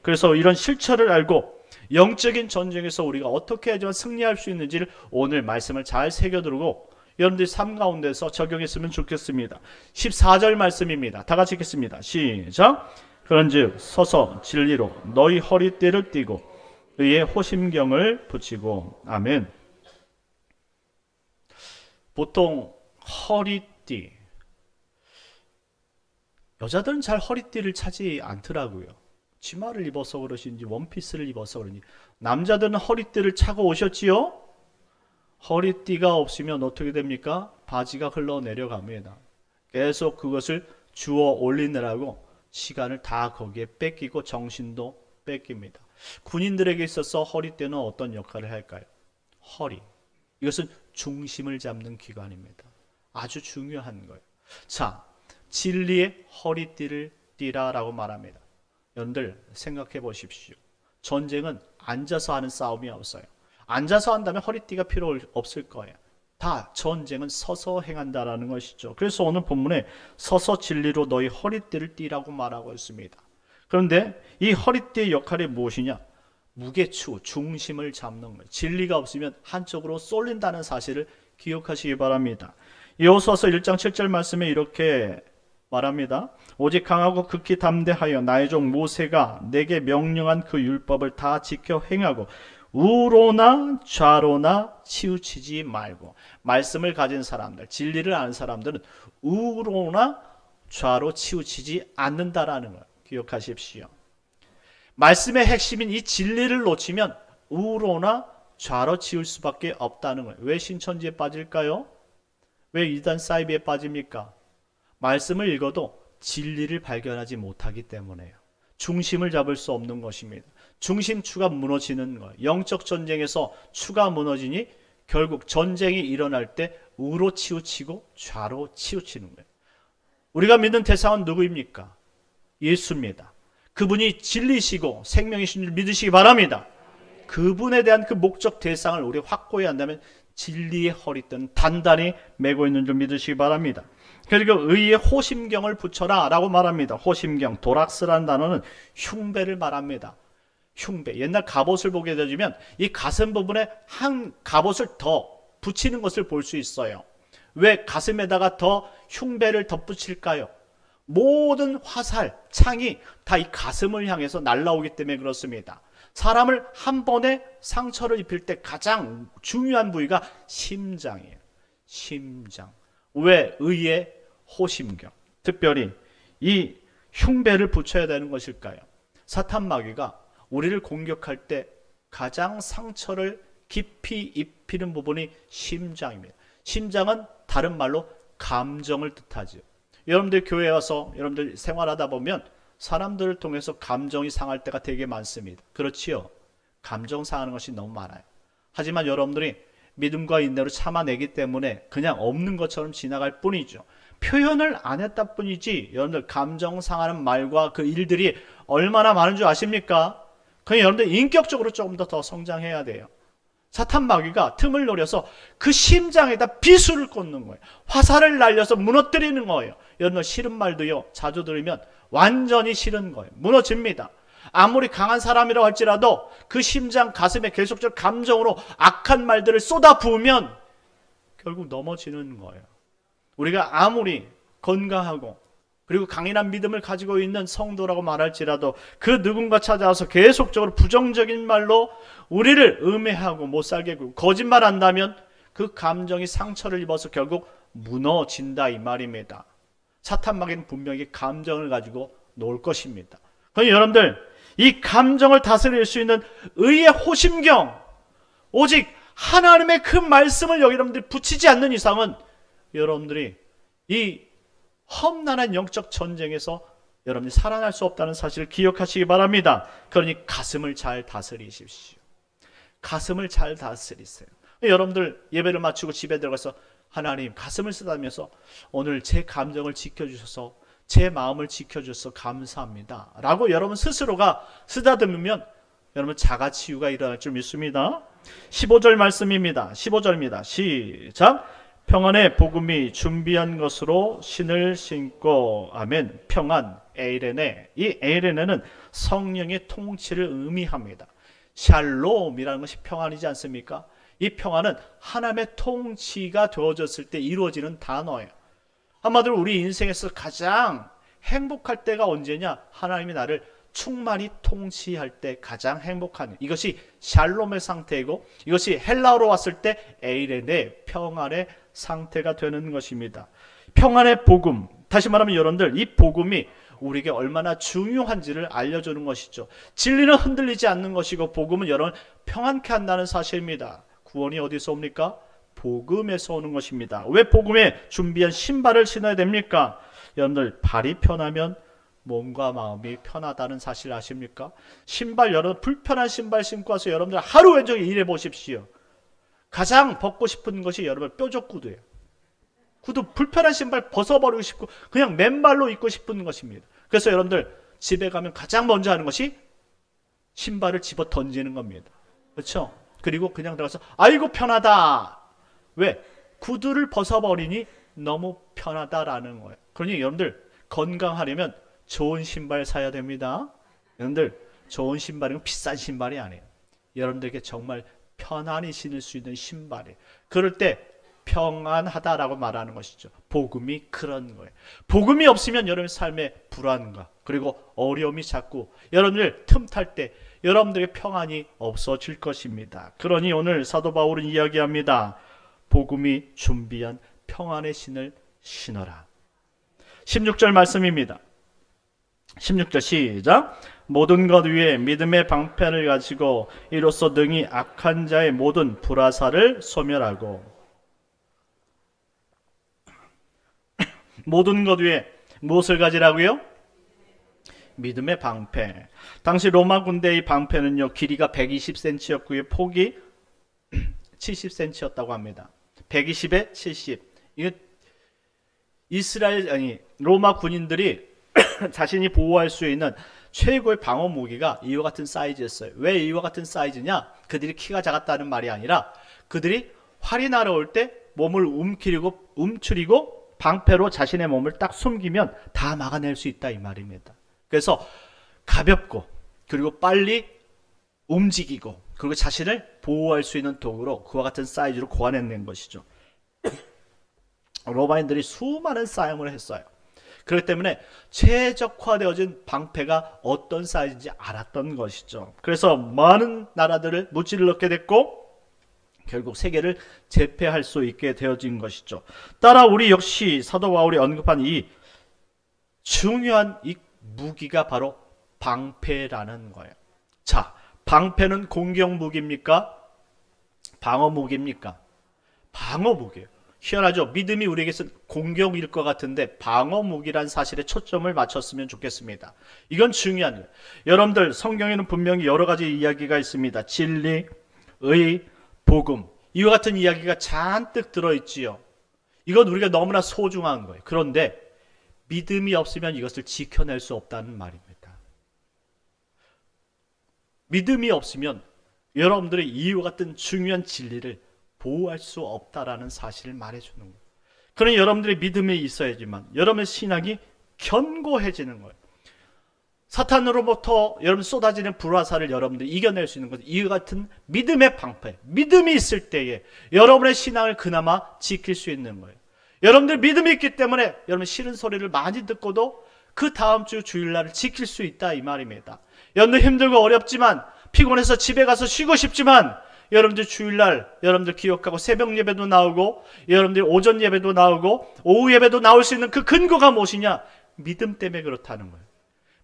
S1: 그래서 이런 실체를 알고 영적인 전쟁에서 우리가 어떻게 해야지만 승리할 수 있는지를 오늘 말씀을 잘 새겨두고 여러분들이 삶 가운데서 적용했으면 좋겠습니다. 14절 말씀입니다. 다 같이 읽겠습니다. 시작. 그런즉 서서 진리로 너희 허리띠를 띠고 의의 호심경을 붙이고. 아멘. 보통 허리띠, 여자들은 잘 허리띠를 차지 않더라고요. 치마를 입어서 그러신지 원피스를 입어서 그러니. 남자들은 허리띠를 차고 오셨지요? 허리띠가 없으면 어떻게 됩니까? 바지가 흘러내려갑니다. 계속 그것을 주워 올리느라고 시간을 다 거기에 뺏기고 정신도 뺏깁니다. 군인들에게 있어서 허리띠는 어떤 역할을 할까요? 허리. 이것은 중심을 잡는 기관입니다. 아주 중요한 거예요. 자, 진리의 허리띠를 띠라라고 말합니다. 여러분들 생각해 보십시오. 전쟁은 앉아서 하는 싸움이 없어요. 앉아서 한다면 허리띠가 필요 없을 거예요. 다 전쟁은 서서 행한다라는 것이죠. 그래서 오늘 본문에 서서 진리로 너희 허리띠를 띠라고 말하고 있습니다. 그런데 이 허리띠의 역할이 무엇이냐? 무게추, 중심을 잡는 거예요. 진리가 없으면 한쪽으로 쏠린다는 사실을 기억하시기 바랍니다. 여호수아서 1장 7절 말씀에 이렇게 말합니다. 오직 강하고 극히 담대하여 나의 종 모세가 내게 명령한 그 율법을 다 지켜 행하고 우로나 좌로나 치우치지 말고. 말씀을 가진 사람들, 진리를 아는 사람들은 우로나 좌로 치우치지 않는다라는 걸 기억하십시오. 말씀의 핵심인 이 진리를 놓치면 우로나 좌로 치울 수밖에 없다는 거예요. 왜 신천지에 빠질까요? 왜 이단 사이비에 빠집니까? 말씀을 읽어도 진리를 발견하지 못하기 때문에요. 중심을 잡을 수 없는 것입니다. 중심추가 무너지는 거예요. 영적 전쟁에서 추가 무너지니 결국 전쟁이 일어날 때 우로 치우치고 좌로 치우치는 거예요. 우리가 믿는 대상은 누구입니까? 예수입니다. 그분이 진리시고 생명이신 줄 믿으시기 바랍니다. 그분에 대한 그 목적 대상을 우리 확고히 한다면 진리의 허리띠는 단단히 메고 있는 줄 믿으시기 바랍니다. 그리고 의의 호심경을 붙여라 라고 말합니다. 호심경, 도락스라는 단어는 흉배를 말합니다. 흉배. 옛날 갑옷을 보게 되면 이 가슴 부분에 한 갑옷을 더 붙이는 것을 볼 수 있어요. 왜 가슴에다가 더 흉배를 덧붙일까요? 모든 화살, 창이 다 이 가슴을 향해서 날라오기 때문에 그렇습니다. 사람을 한 번에 상처를 입힐 때 가장 중요한 부위가 심장이에요. 심장. 왜 의의 호심경, 특별히 이 흉배를 붙여야 되는 것일까요? 사탄 마귀가 우리를 공격할 때 가장 상처를 깊이 입히는 부분이 심장입니다. 심장은 다른 말로 감정을 뜻하죠. 여러분들 교회에 와서 여러분들 생활하다 보면 사람들을 통해서 감정이 상할 때가 되게 많습니다. 그렇지요? 감정 상하는 것이 너무 많아요. 하지만 여러분들이 믿음과 인내로 참아내기 때문에 그냥 없는 것처럼 지나갈 뿐이죠. 표현을 안 했다 뿐이지 여러분들 감정 상하는 말과 그 일들이 얼마나 많은 줄 아십니까? 그냥 여러분들 인격적으로 조금 더 성장해야 돼요. 사탄 마귀가 틈을 노려서 그 심장에다 비수를 꽂는 거예요. 화살을 날려서 무너뜨리는 거예요. 여러분들 싫은 말도요, 자주 들으면 완전히 싫은 거예요. 무너집니다. 아무리 강한 사람이라고 할지라도 그 심장 가슴에 계속적으로 감정으로 악한 말들을 쏟아부으면 결국 넘어지는 거예요. 우리가 아무리 건강하고 그리고 강인한 믿음을 가지고 있는 성도라고 말할지라도 그 누군가 찾아와서 계속적으로 부정적인 말로 우리를 음해하고 못 살게 하고 거짓말한다면 그 감정이 상처를 입어서 결국 무너진다 이 말입니다. 사탄 마귀는 분명히 감정을 가지고 놀 것입니다. 그럼 여러분들 이 감정을 다스릴 수 있는 의의 호심경, 오직 하나님의 그 말씀을 여러분들이 붙이지 않는 이상은 여러분들이 이 험난한 영적 전쟁에서 여러분이 살아날 수 없다는 사실을 기억하시기 바랍니다. 그러니 가슴을 잘 다스리십시오. 가슴을 잘 다스리세요. 여러분들 예배를 마치고 집에 들어가서 하나님 가슴을 쓰다면서 오늘 제 감정을 지켜주셔서 제 마음을 지켜주셔서 감사합니다 라고 여러분 스스로가 쓰다듬으면 여러분 자가치유가 일어날 줄 믿습니다. 15절 말씀입니다. 15절입니다. 시작. 평안의 복음이 준비한 것으로 신을 신고. 아멘. 평안, 에이레네. 이 에이레네는 성령의 통치를 의미합니다. 샬롬이라는 것이 평안이지 않습니까? 이 평안은 하나님의 통치가 되어졌을 때 이루어지는 단어예요. 한마디로 우리 인생에서 가장 행복할 때가 언제냐? 하나님이 나를 충만히 통치할 때 가장 행복한, 이것이 샬롬의 상태이고 이것이 헬라어로 왔을 때 에이레네, 평안의 상태가 되는 것입니다. 평안의 복음, 다시 말하면 여러분들 이 복음이 우리에게 얼마나 중요한지를 알려주는 것이죠. 진리는 흔들리지 않는 것이고 복음은 여러분 평안케 한다는 사실입니다. 구원이 어디서 옵니까? 복음에서 오는 것입니다. 왜 복음에 준비한 신발을 신어야 됩니까? 여러분들 발이 편하면 몸과 마음이 편하다는 사실 아십니까? 신발, 여러분 불편한 신발 신고 와서 여러분들 하루 왼종일 일해 보십시오. 가장 벗고 싶은 것이 여러분 뾰족 구두예요. 구두, 불편한 신발 벗어버리고 싶고 그냥 맨발로 입고 싶은 것입니다. 그래서 여러분들 집에 가면 가장 먼저 하는 것이 신발을 집어 던지는 겁니다. 그렇죠? 그리고 그냥 들어가서 아이고 편하다. 왜? 구두를 벗어버리니 너무 편하다라는 거예요. 그러니 여러분들 건강하려면 좋은 신발 사야 됩니다. 여러분들 좋은 신발은 비싼 신발이 아니에요. 여러분들에게 정말 편안히 신을 수 있는 신발이에요. 그럴 때 평안하다라고 말하는 것이죠. 복음이 그런 거예요. 복음이 없으면 여러분 삶의 불안과 그리고 어려움이 자꾸 여러분들 틈탈 때 여러분들의 평안이 없어질 것입니다. 그러니 오늘 사도 바울은 이야기합니다. 복음이 준비한 평안의 신을 신어라. 16절 말씀입니다. 16절 시작. 모든 것 위에 믿음의 방패를 가지고 이로써 능히 악한 자의 모든 불화살을 소멸하고. 모든 것 위에 무엇을 가지라고요? 믿음의 방패. 당시 로마 군대의 방패는요, 길이가 120cm였고요, 폭이 70cm였다고 합니다. 120에 70. 이거 로마 군인들이 자신이 보호할 수 있는 최고의 방어 무기가 이와 같은 사이즈였어요. 왜 이와 같은 사이즈냐? 그들이 키가 작았다는 말이 아니라 그들이 활이 날아올 때 몸을 움츠리고 방패로 자신의 몸을 딱 숨기면 다 막아낼 수 있다 이 말입니다. 그래서 가볍고 그리고 빨리 움직이고 그리고 자신을 보호할 수 있는 도구로 그와 같은 사이즈로 고안해낸 것이죠. 로마인들이 수많은 사용을 했어요. 그렇기 때문에 최적화되어진 방패가 어떤 사이즈인지 알았던 것이죠. 그래서 많은 나라들을 무찌를 넣게 됐고 결국 세계를 제패할 수 있게 되어진 것이죠. 따라 우리 역시 사도 바울이 언급한 이 중요한 이 무기가 바로 방패라는 거예요. 자, 방패는 공격 무기입니까? 방어 무기입니까? 방어 무기예요. 희한하죠? 믿음이 우리에게서 공격일 것 같은데 방어 무기란 사실에 초점을 맞췄으면 좋겠습니다. 이건 중요한 거예요. 여러분들 성경에는 분명히 여러 가지 이야기가 있습니다. 진리, 의, 복음, 이와 같은 이야기가 잔뜩 들어있지요. 이건 우리가 너무나 소중한 거예요. 그런데 믿음이 없으면 이것을 지켜낼 수 없다는 말입니다. 믿음이 없으면 여러분들의 이와 같은 중요한 진리를 보호할 수 없다라는 사실을 말해주는 거예요. 그러니 여러분들의 믿음이 있어야지만 여러분의 신앙이 견고해지는 거예요. 사탄으로부터 여러분 쏟아지는 불화살을 여러분들이 이겨낼 수 있는 것은 이와 같은 믿음의 방패, 믿음이 있을 때에 여러분의 신앙을 그나마 지킬 수 있는 거예요. 여러분들 믿음이 있기 때문에 여러분 싫은 소리를 많이 듣고도 그 다음 주 주일날을 지킬 수 있다 이 말입니다. 여러분들 힘들고 어렵지만 피곤해서 집에 가서 쉬고 싶지만 여러분들 주일날 여러분들 기억하고 새벽 예배도 나오고 여러분들 오전 예배도 나오고 오후 예배도 나올 수 있는 그 근거가 무엇이냐? 믿음 때문에 그렇다는 거예요.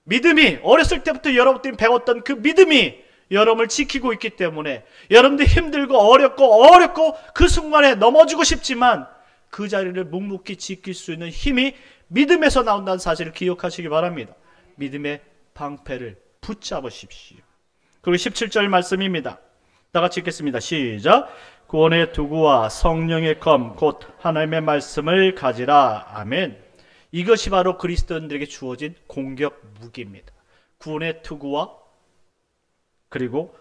S1: 믿음이 어렸을 때부터 여러분들이 배웠던 그 믿음이 여러분을 지키고 있기 때문에 여러분들 힘들고 어렵고 그 순간에 넘어지고 싶지만 그 자리를 묵묵히 지킬 수 있는 힘이 믿음에서 나온다는 사실을 기억하시기 바랍니다. 믿음의 방패를 붙잡으십시오. 그리고 17절 말씀입니다. 다 같이 읽겠습니다. 시작. 구원의 도구와 성령의 검 곧 하나님의 말씀을 가지라. 아멘. 이것이 바로 그리스도인들에게 주어진 공격 무기입니다. 구원의 투구와 그리고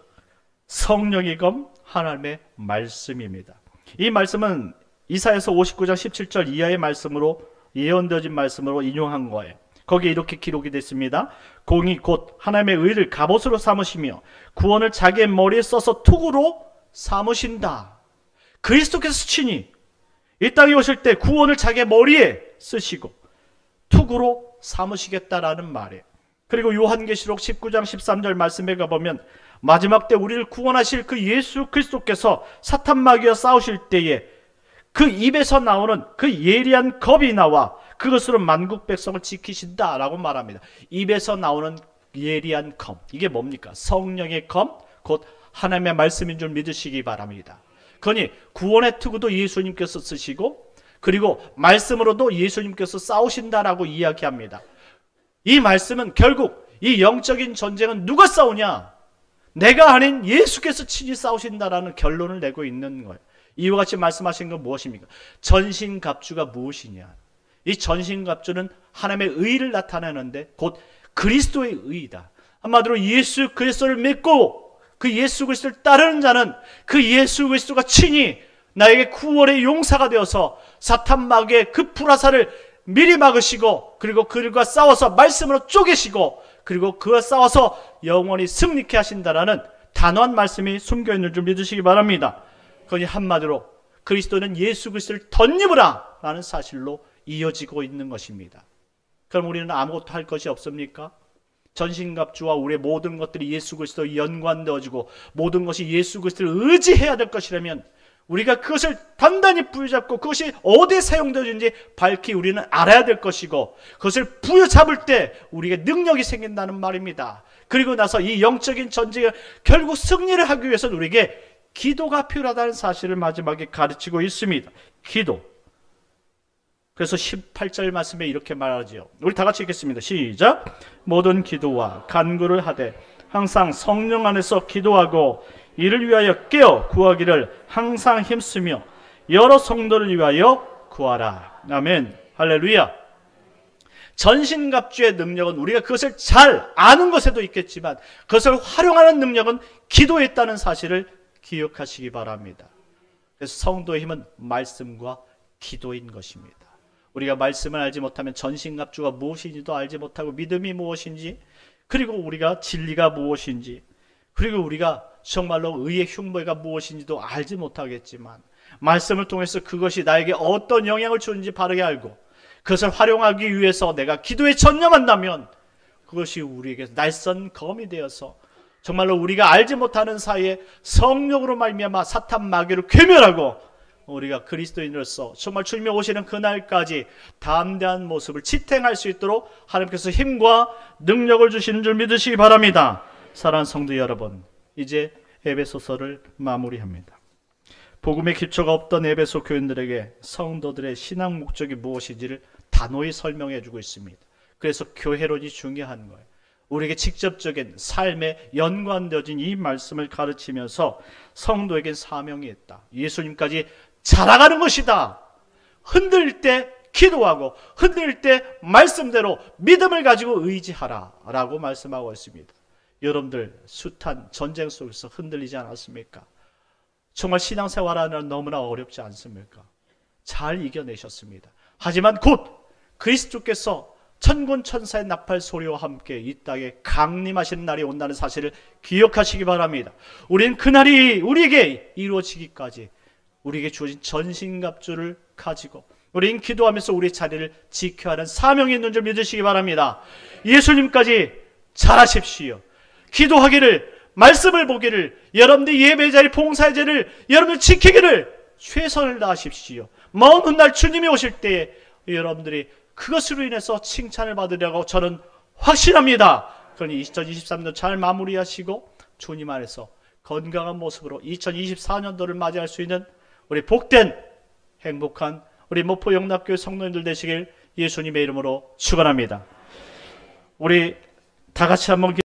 S1: 성령의 검 하나님의 말씀입니다. 이 말씀은 이사야서 59장 17절 이하의 말씀으로 예언되어진 말씀으로 인용한 거예요. 거기에 이렇게 기록이 됐습니다. 공이 곧 하나님의 의를 갑옷으로 삼으시며 구원을 자기의 머리에 써서 투구로 삼으신다. 그리스도께서 친히 이 땅에 오실 때 구원을 자기의 머리에 쓰시고 투구로 삼으시겠다라는 말이에요. 그리고 요한계시록 19장 13절 말씀에 가보면 마지막 때 우리를 구원하실 그 예수 그리스도께서 사탄 마귀와 싸우실 때에 그 입에서 나오는 그 예리한 겁이 나와 그것으로 만국 백성을 지키신다라고 말합니다. 입에서 나오는 예리한 검, 이게 뭡니까? 성령의 검, 곧 하나님의 말씀인 줄 믿으시기 바랍니다. 그러니 구원의 투구도 예수님께서 쓰시고 그리고 말씀으로도 예수님께서 싸우신다라고 이야기합니다. 이 말씀은 결국 이 영적인 전쟁은 누가 싸우냐? 내가 아닌 예수께서 친히 싸우신다라는 결론을 내고 있는 거예요. 이와 같이 말씀하신 건 무엇입니까? 전신갑주가 무엇이냐? 이 전신갑주는 하나님의 의를 나타내는데 곧 그리스도의 의이다. 한마디로 예수 그리스도를 믿고 그 예수 그리스도를 따르는 자는 그 예수 그리스도가 친히 나에게 구원의 용사가 되어서 사탄 마귀의 그 불화살을 미리 막으시고 그리고 그들과 싸워서 말씀으로 쪼개시고 그리고 그와 싸워서 영원히 승리케 하신다라는 단호한 말씀이 숨겨있는 줄 믿으시기 바랍니다. 그러니 한마디로 그리스도는 예수 그리스도를 덧입으라 라는 사실로 이어지고 있는 것입니다. 그럼 우리는 아무것도 할 것이 없습니까? 전신갑주와 우리의 모든 것들이 예수 그리스도에 연관되어지고 모든 것이 예수 그리스도를 의지해야 될 것이라면 우리가 그것을 단단히 부여잡고 그것이 어디에 사용되어지는지 밝히 우리는 알아야 될 것이고 그것을 부여잡을 때 우리에게 능력이 생긴다는 말입니다. 그리고 나서 이 영적인 전쟁을 결국 승리를 하기 위해서는 우리에게 기도가 필요하다는 사실을 마지막에 가르치고 있습니다. 기도. 그래서 18절 말씀에 이렇게 말하지요. 우리 다 같이 읽겠습니다. 시작. 모든 기도와 간구를 하되 항상 성령 안에서 기도하고 이를 위하여 깨어 구하기를 항상 힘쓰며 여러 성도를 위하여 구하라. 아멘. 할렐루야. 전신갑주의 능력은 우리가 그것을 잘 아는 것에도 있겠지만 그것을 활용하는 능력은 기도에 있다는 사실을 기억하시기 바랍니다. 그래서 성도의 힘은 말씀과 기도인 것입니다. 우리가 말씀을 알지 못하면 전신갑주가 무엇인지도 알지 못하고 믿음이 무엇인지 그리고 우리가 진리가 무엇인지 그리고 우리가 정말로 의의 흉보가 무엇인지도 알지 못하겠지만 말씀을 통해서 그것이 나에게 어떤 영향을 주는지 바르게 알고 그것을 활용하기 위해서 내가 기도에 전념한다면 그것이 우리에게 날선 검이 되어서 정말로 우리가 알지 못하는 사이에 성령으로 말미암아 사탄 마귀를 괴멸하고 우리가 그리스도인으로서 정말 주님이 오시는 그날까지 담대한 모습을 지탱할 수 있도록 하나님께서 힘과 능력을 주시는 줄 믿으시기 바랍니다. 사랑하는 성도 여러분, 이제 에베소서를 마무리합니다. 복음의 기초가 없던 에베소 교인들에게 성도들의 신앙 목적이 무엇인지를 단호히 설명해 주고 있습니다. 그래서 교회론이 중요한 거예요. 우리에게 직접적인 삶에 연관되어진 이 말씀을 가르치면서 성도에겐 사명이 있다. 예수님까지 자라가는 것이다. 흔들 때 기도하고 흔들 때 말씀대로 믿음을 가지고 의지하라 라고 말씀하고 있습니다. 여러분들 숱한 전쟁 속에서 흔들리지 않았습니까? 정말 신앙생활하는 너무나 어렵지 않습니까? 잘 이겨내셨습니다. 하지만 곧 그리스도께서 천군 천사의 나팔 소리와 함께 이 땅에 강림하시는 날이 온다는 사실을 기억하시기 바랍니다. 우리는 그날이 우리에게 이루어지기까지 우리에게 주어진 전신갑주를 가지고 우리는 기도하면서 우리의 자리를 지켜야 하는 사명이 있는 줄 믿으시기 바랍니다. 예수님까지 잘하십시오. 기도하기를, 말씀을 보기를, 여러분들 예배 자리, 봉사의 자리를 여러분들 지키기를 최선을 다하십시오. 먼 훗날 주님이 오실 때에 여러분들이 그것으로 인해서 칭찬을 받으려고 저는 확신합니다. 그러니 2023년 잘 마무리하시고 주님 안에서 건강한 모습으로 2024년도를 맞이할 수 있는 우리 복된 행복한 우리 목포 영락교회 성도님들 되시길 예수님의 이름으로 축원합니다. 우리 다 같이 한번